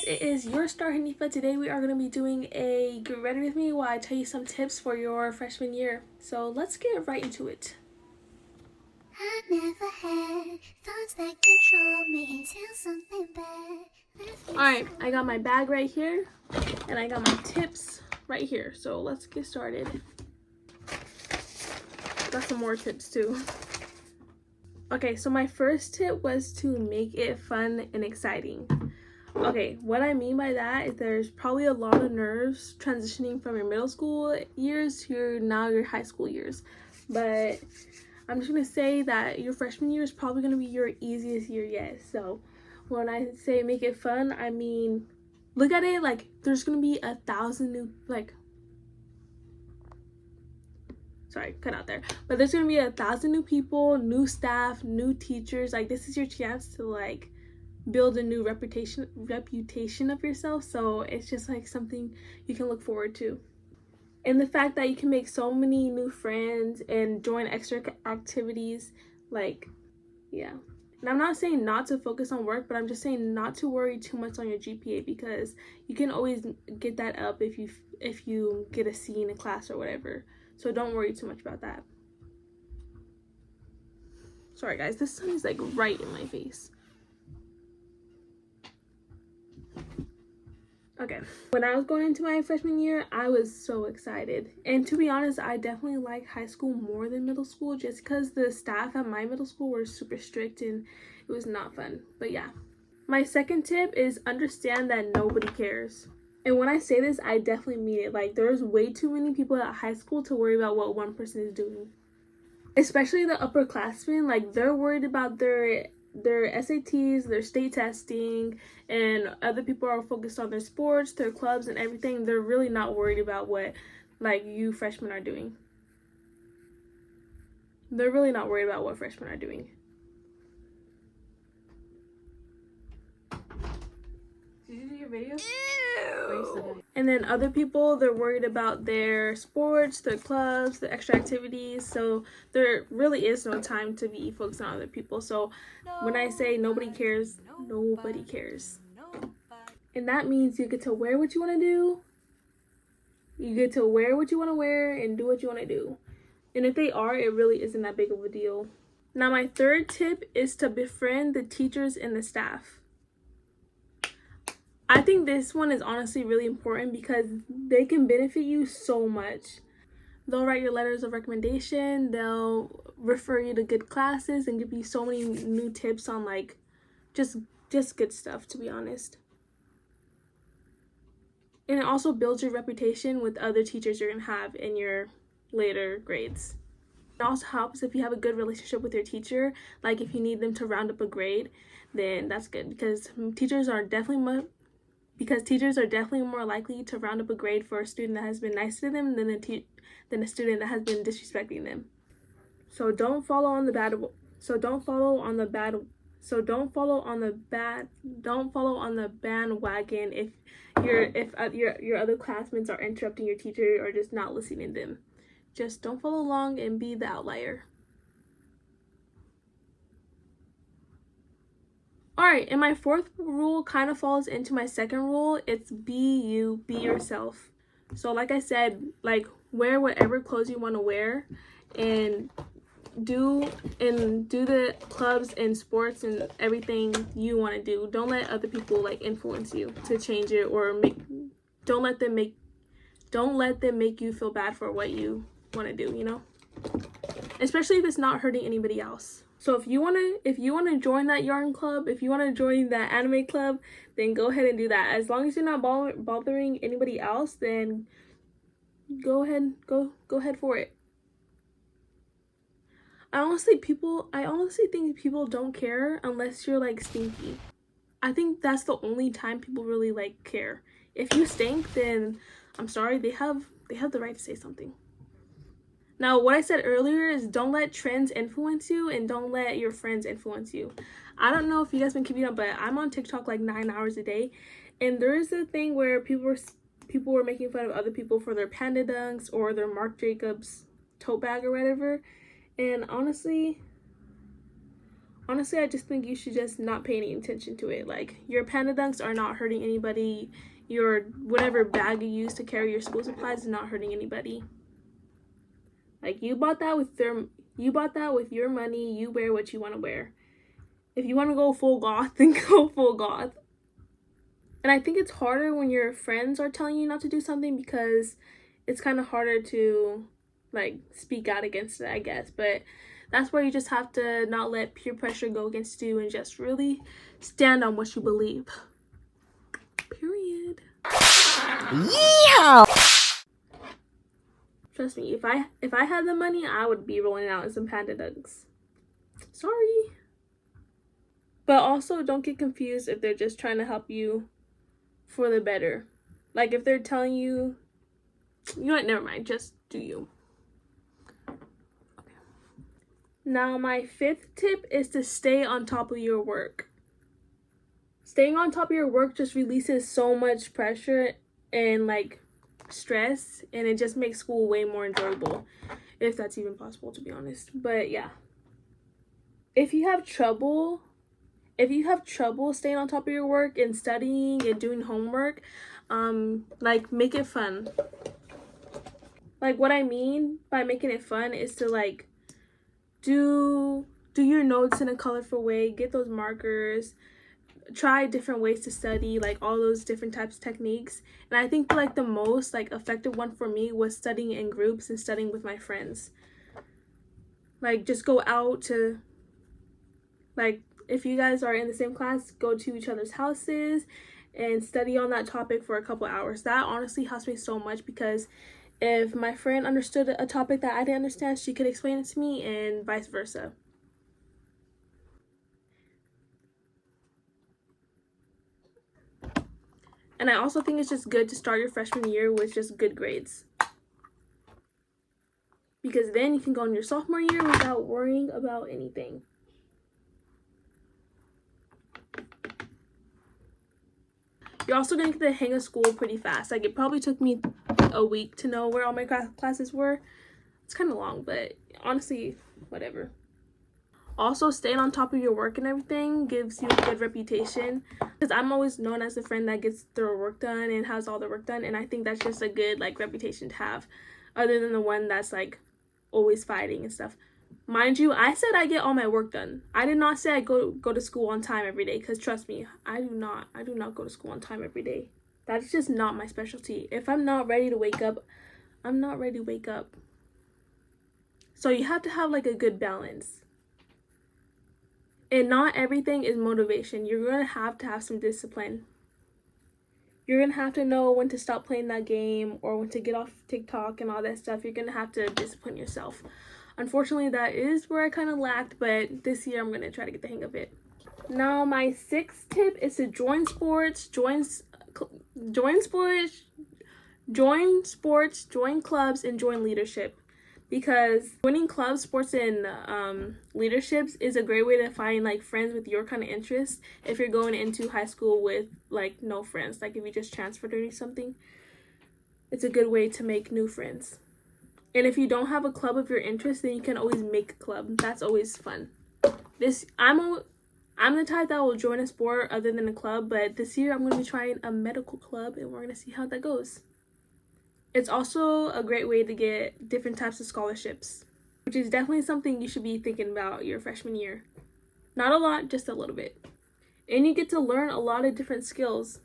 it is your star Hanifa. Today we are going to be doing a get ready with me while I tell you some tips for your freshman year. So let's get right into it. I never had thoughts that control me until something bad. Alright, I got my bag right here and I got my tips right here. So let's get started. Got some more tips too. Okay, so my first tip was to make it fun and exciting. Okay, what I mean by that is there's probably a lot of nerves transitioning from your middle school years to your high school years. But I'm just going to say that your freshman year is probably going to be your easiest year yet. So when I say make it fun, I mean, look at it like there's going to be 1,000 new, sorry, cut out there. But there's going to be 1,000 new people, new staff, new teachers. Like, this is your chance to, build a new reputation of yourself. So it's just something you can look forward to. And the fact that you can make so many new friends and join extra activities, yeah. And I'm not saying not to focus on work, but I'm just saying not to worry too much on your GPA, because you can always get that up if you get a C in a class or whatever. So don't worry too much about that. Sorry guys, this sun is right in my face. Okay, when I was going into my freshman year, I was so excited. And to be honest, I definitely like high school more than middle school, just because the staff at my middle school were super strict and it was not fun. But yeah. My second tip is understand that nobody cares. And when I say this, I definitely mean it. There's way too many people at high school to worry about what one person is doing. Especially the upperclassmen, they're worried about their SATs, their state testing, and other people are focused on their sports, their clubs, and everything. They're really not worried about what you freshmen are doing. They're really not worried about what freshmen are doing. Did you do your video? Ew. And then other people, they're worried about their sports, their clubs, their extra activities. So there really is no time to be focused on other people. So when I say nobody cares, nobody cares. And that means you get to wear what you want to do. You get to wear what you want to wear and do what you want to do. And if they are, it really isn't that big of a deal. Now, my third tip is to befriend the teachers and the staff. I think this one is honestly really important because they can benefit you so much. They'll write your letters of recommendation, they'll refer you to good classes and give you so many new tips on just good stuff, to be honest. And it also builds your reputation with other teachers you're going to have in your later grades. It also helps if you have a good relationship with your teacher. If you need them to round up a grade, then that's good, because teachers are definitely more likely to round up a grade for a student that has been nice to them than a student that has been disrespecting them. So don't follow on the bandwagon if your other classmates are interrupting your teacher or just not listening to them. Just don't follow along and be the outlier. Alright, and my fourth rule kind of falls into my second rule. It's be you, be yourself. So like I said, wear whatever clothes you want to wear and do the clubs and sports and everything you want to do. Don't let other people influence you to change it, or don't let them make you feel bad for what you want to do, especially if it's not hurting anybody else. So if you want to join that yarn club, if you want to join that anime club, then go ahead and do that. As long as you're not bothering anybody else, then go ahead for it. I honestly think people don't care unless you're stinky. I think that's the only time people really care. If you stink, then I'm sorry, they have the right to say something. Now, what I said earlier is don't let trends influence you and don't let your friends influence you. I don't know if you guys been keeping up, but I'm on TikTok 9 hours a day, and there is a thing where people were making fun of other people for their panda dunks or their Marc Jacobs tote bag or whatever. And honestly, honestly, I just think you should just not pay any attention to it. Like, your panda dunks are not hurting anybody. Your whatever bag you use to carry your school supplies is not hurting anybody. Like, you bought that with your money. You wear what you want to wear. If you want to go full goth, then go full goth. And I think it's harder when your friends are telling you not to do something, because it's kind of harder to like speak out against it, I guess. But that's where you just have to not let peer pressure go against you and just really stand on what you believe. Period. Yeah. Trust me, if I had the money, I would be rolling out in some panda dunks. Sorry. But also, don't get confused if they're just trying to help you for the better. Like, if they're telling you, you know what, never mind, just do you. Okay. Now, my 5th tip is to stay on top of your work. Staying on top of your work just releases so much pressure and like stress, and it just makes school way more enjoyable, if that's even possible, to be honest. But yeah, if you have trouble staying on top of your work and studying and doing homework, like, make it fun. Like, what I mean by making it fun is to like do your notes in a colorful way, get those markers, try different ways to study, like all those different types of techniques. And I think like the most like effective one for me was studying in groups and studying with my friends. Like, just go out to, like, if you guys are in the same class, go to each other's houses and study on that topic for a couple hours. That honestly helps me so much, because if my friend understood a topic that I didn't understand, she could explain it to me, and vice versa. And I also think it's just good to start your freshman year with just good grades, because then you can go in your sophomore year without worrying about anything. You're also going to get the hang of school pretty fast. Like, it probably took me a week to know where all my classes were. It's kind of long, but honestly, whatever. Also, staying on top of your work and everything gives you a good reputation, because I'm always known as the friend that gets their work done and has all their work done, and I think that's just a good like reputation to have, other than the one that's like always fighting and stuff. Mind you, I said I get all my work done. I did not say I go to school on time every day, because trust me, I do not go to school on time every day. That's just not my specialty. If I'm not ready to wake up, I'm not ready to wake up. So you have to have like a good balance. And not everything is motivation. You're going to have some discipline. You're going to have to know when to stop playing that game or when to get off TikTok and all that stuff. You're going to have to discipline yourself. Unfortunately, that is where I kind of lacked, but this year I'm going to try to get the hang of it. Now, my 6th tip is to join sports, join clubs, and join leadership. Because joining clubs, sports, and leaderships is a great way to find like friends with your kind of interests if you're going into high school with like no friends. Like, if you just transferred or something, it's a good way to make new friends. And if you don't have a club of your interest, then you can always make a club. That's always fun. I'm the type that will join a sport other than a club, but this year I'm going to be trying a medical club, and we're going to see how that goes. It's also a great way to get different types of scholarships, which is definitely something you should be thinking about your freshman year. Not a lot, just a little bit. And you get to learn a lot of different skills.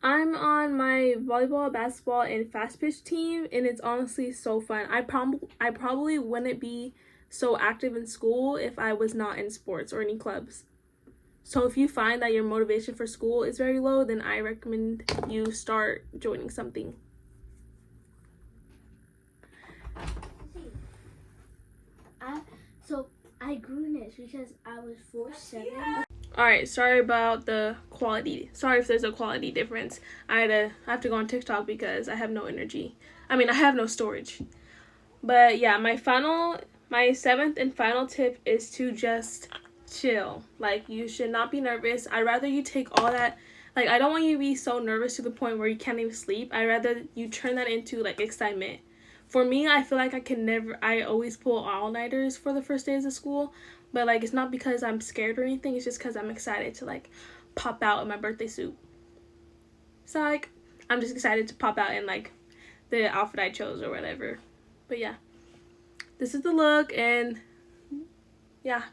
I'm on my volleyball, basketball, and fast pitch team, and it's honestly so fun. I probably wouldn't be so active in school if I was not in sports or any clubs. So if you find that your motivation for school is very low, then I recommend you start joining something. I grew in it because I was 4'7". Alright, sorry about the quality. Sorry if there's a quality difference. I have to go on TikTok because I have no energy. I have no storage. But yeah, my 7th and final tip is to just chill. Like, you should not be nervous. I'd rather you take all that, like, I don't want you to be so nervous to the point where you can't even sleep. I'd rather you turn that into like excitement. for me, I feel like I always pull all-nighters for the first days of school, but like it's not because I'm scared or anything, it's just because I'm excited to like pop out in my birthday suit. So like I'm just excited to pop out in like the outfit I chose or whatever. But yeah, this is the look, and yeah,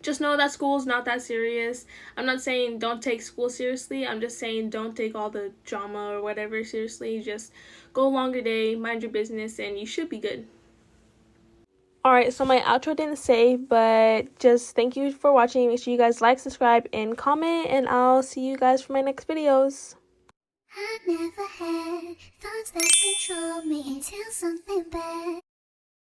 just know that school's not that serious. I'm not saying don't take school seriously. I'm just saying don't take all the drama or whatever seriously. Just go a longer day, mind your business, and you should be good. Alright, so my outro didn't save, but just thank you for watching. Make sure you guys like, subscribe, and comment, and I'll see you guys for my next videos. I never had thoughts that control me until something bad